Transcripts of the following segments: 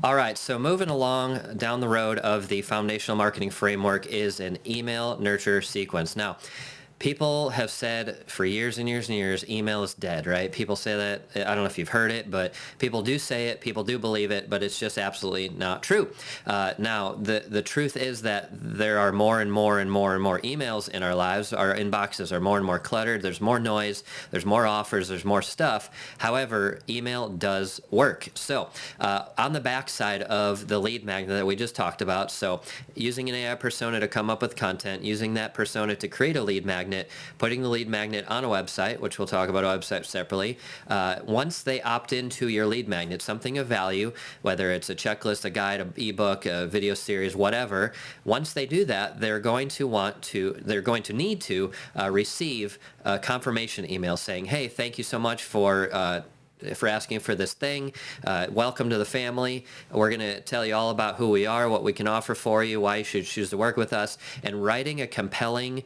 All right, so moving along down the road of the foundational marketing framework is an email nurture sequence. Now, people have said for years and years and years, email is dead, right? People say that. I don't know if you've heard it, but people do say it, people do believe it, but it's just absolutely not true. Now, the truth is that there are more and more and more and more emails in our lives. Our inboxes are more and more cluttered. There's more noise, there's more offers, there's more stuff. However, email does work. So on the backside of the lead magnet that we just talked about, so using an AI persona to come up with content, using that persona to create a lead magnet, putting the lead magnet on a website, which we'll talk about a website separately. Once they opt into your lead magnet, something of value, whether it's a checklist, a guide, an ebook, a video series, whatever, once they do that, they're going to need to receive a confirmation email saying, hey, thank you so much for asking for this thing. Welcome to the family. We're going to tell you all about who we are, what we can offer for you, why you should choose to work with us, and writing a compelling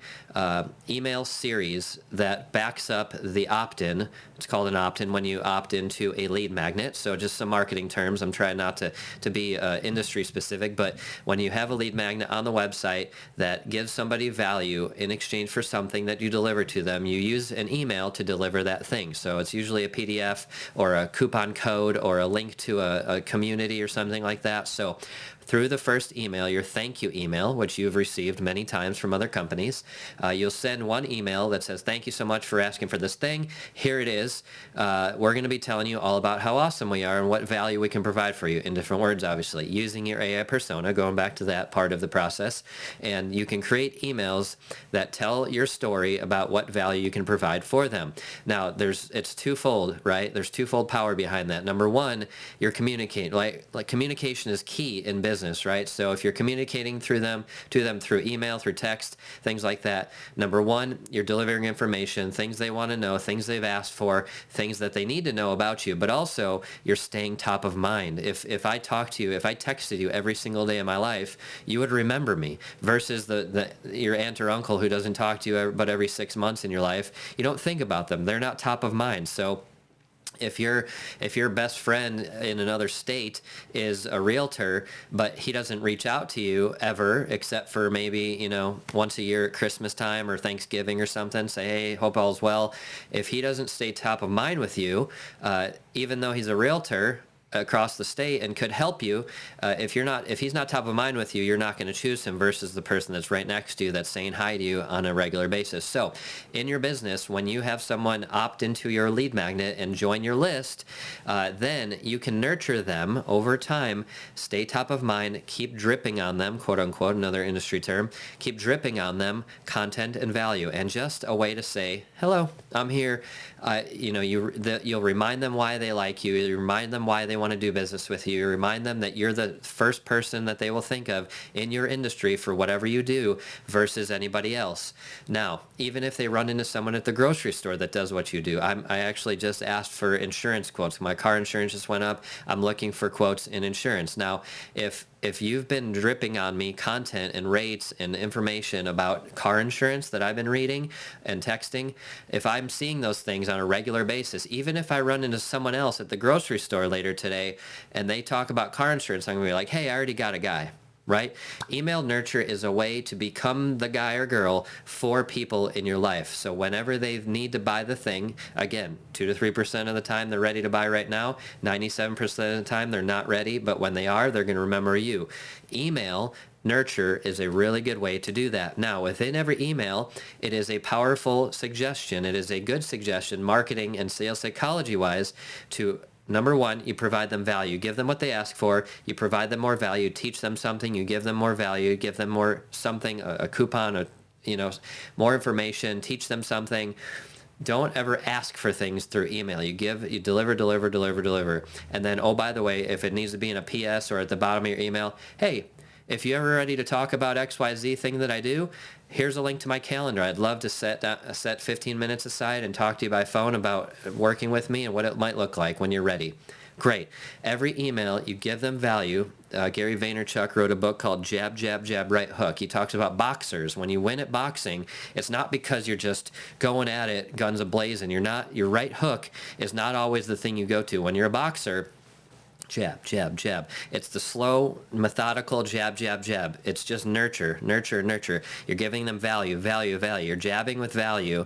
email series that backs up the opt-in. It's called an opt-in when you opt into a lead magnet. So just some marketing terms. I'm trying not to be industry specific, but when you have a lead magnet on the website that gives somebody value in exchange for something that you deliver to them, you use an email to deliver that thing. So it's usually a PDF or a coupon code or a link to a community or something like that. So through the first email, your thank you email, which you've received many times from other companies, you'll send one email that says, thank you so much for asking for this thing. Here it is. We're going to be telling you all about how awesome we are and what value we can provide for you, in different words, obviously, using your AI persona, going back to that part of the process. And you can create emails that tell your story about what value you can provide for them. Now, it's twofold, right? There's twofold power behind that. Number one, you're communicating. Like communication is key in business, right? So if you're communicating to them through email, through text, things like that, number one, you're delivering information, things they want to know, things they've asked for, things that they need to know about you, but also you're staying top of mind. If I talked to you, if I texted you every single day of my life, you would remember me, versus your aunt or uncle who doesn't talk to you but every 6 months in your life. You don't think about them. They're not top of mind. So if your best friend in another state is a realtor, but he doesn't reach out to you ever, except for maybe, once a year at Christmas time or Thanksgiving or something, say, hey, hope all's well. If he doesn't stay top of mind with you, even though he's a realtor across the state and could help you, if he's not top of mind with you, you're not going to choose him, versus the person that's right next to you that's saying hi to you on a regular basis. So in your business, when you have someone opt into your lead magnet and join your list, then you can nurture them over time, stay top of mind, keep dripping on them, quote unquote, another industry term, keep dripping on them content and value, and just a way to say, hello, I'm here. You'll remind them why they like you. You remind them why they want to do business with you. You remind them that you're the first person that they will think of in your industry for whatever you do, versus anybody else. Now, even if they run into someone at the grocery store that does what you do, I actually just asked for insurance quotes. My car insurance just went up. I'm looking for quotes in insurance. Now, if you've been dripping on me content and rates and information about car insurance that I've been reading and texting, if I'm seeing those things on a regular basis, even if I run into someone else at the grocery store later today and they talk about car insurance, I'm going to be like, hey, I already got a guy. Right? Email nurture is a way to become the guy or girl for people in your life. So whenever they need to buy the thing, again, 2 to 3% of the time they're ready to buy right now, 97% of the time they're not ready, but when they are, they're going to remember you. Email nurture is a really good way to do that. Now, within every email, it is a powerful suggestion. It is a good suggestion, marketing and sales psychology wise, to number one, you provide them value. Give them what they ask for. You provide them more value. Teach them something. You give them more value. Give them more something, a coupon, more information. Teach them something. Don't ever ask for things through email. You deliver, deliver, deliver, deliver. And then, oh, by the way, if it needs to be in a PS or at the bottom of your email, hey, if you're ever ready to talk about XYZ thing that I do, here's a link to my calendar. I'd love to set 15 minutes aside and talk to you by phone about working with me and what it might look like when you're ready. Great. Every email, you give them value. Gary Vaynerchuk wrote a book called Jab, Jab, Jab, Right Hook. He talks about boxers. When you win at boxing, it's not because you're just going at it guns a-blazing. Your right hook is not always the thing you go to. When you're a boxer, jab, jab, jab. It's the slow, methodical jab, jab, jab. It's just nurture, nurture, nurture. You're giving them value, value, value. You're jabbing with value.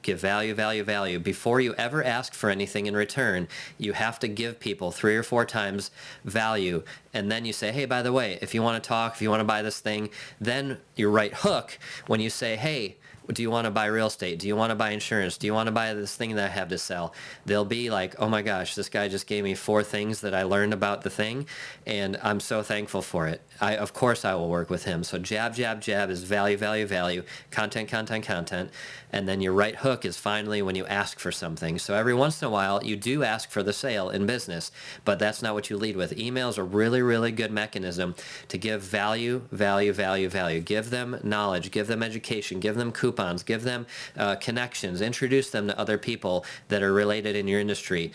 Give value, value, value. Before you ever ask for anything in return, you have to give people 3 or 4 times value. And then you say, hey, by the way, if you want to talk, if you want to buy this thing, then your right hook, when you say, hey, do you want to buy real estate? Do you want to buy insurance? Do you want to buy this thing that I have to sell? They'll be like, oh my gosh, this guy just gave me 4 things that I learned about the thing, and I'm so thankful for it. Of course I will work with him. So jab, jab, jab is value, value, value, content, content, content. And then your right hook is finally when you ask for something. So every once in a while, you do ask for the sale in business, but that's not what you lead with. Email's a really, really good mechanism to give value, value, value, value. Give them knowledge, give them education, give them coupons, give them connections, introduce them to other people that are related in your industry,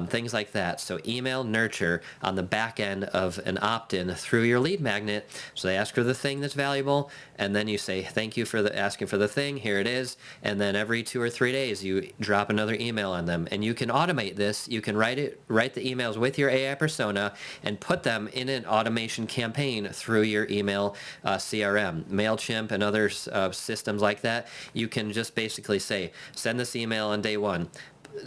things like that. So email nurture on the back end of an opt-in through your lead magnet. So they ask for the thing that's valuable, and then you say, thank you for asking for the thing, here it is. And then every 2 or 3 days, you drop another email on them. And you can automate this. You can write the emails with your AI persona and put them in an automation campaign through your email CRM, MailChimp, and other systems like that. You can just basically say, send this email on day 1.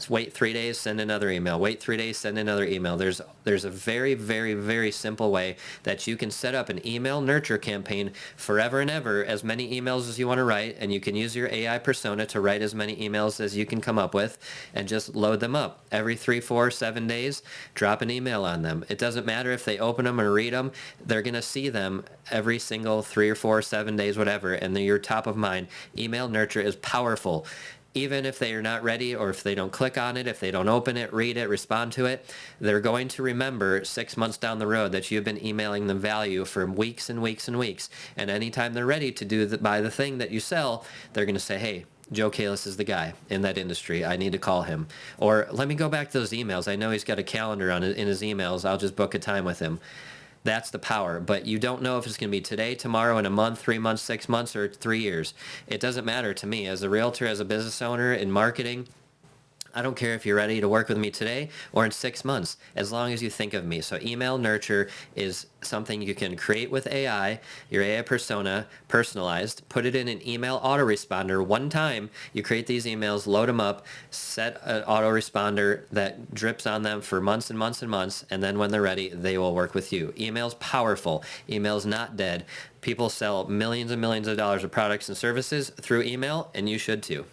Wait 3 days, send another email. Wait 3 days, send another email. There's a very, very, very simple way that you can set up an email nurture campaign forever and ever, as many emails as you want to write, and you can use your AI persona to write as many emails as you can come up with and just load them up. Every 3, 4, 7 days, drop an email on them. It doesn't matter if they open them or read them. They're going to see them every single 3 or 4, 7 days, whatever, and you're top of mind. Email nurture is powerful. Even if they are not ready, or if they don't click on it, if they don't open it, read it, respond to it, they're going to remember 6 months down the road that you've been emailing them value for weeks and weeks and weeks. And anytime they're ready to buy the thing that you sell, they're going to say, hey, Joe Kalis is the guy in that industry. I need to call him. Or let me go back to those emails. I know he's got a calendar in his emails. I'll just book a time with him. That's the power. But you don't know if it's going to be today, tomorrow, in a month, 3 months, 6 months, or 3 years. It doesn't matter to me. As a realtor, as a business owner in marketing, I don't care if you're ready to work with me today or in 6 months, as long as you think of me. So email nurture is something you can create with AI, your AI persona, personalized, put it in an email autoresponder. One time you create these emails, load them up, set an autoresponder that drips on them for months and months and months, and then when they're ready, they will work with you. Email's powerful. Email's not dead. People sell millions and millions of dollars of products and services through email, and you should too.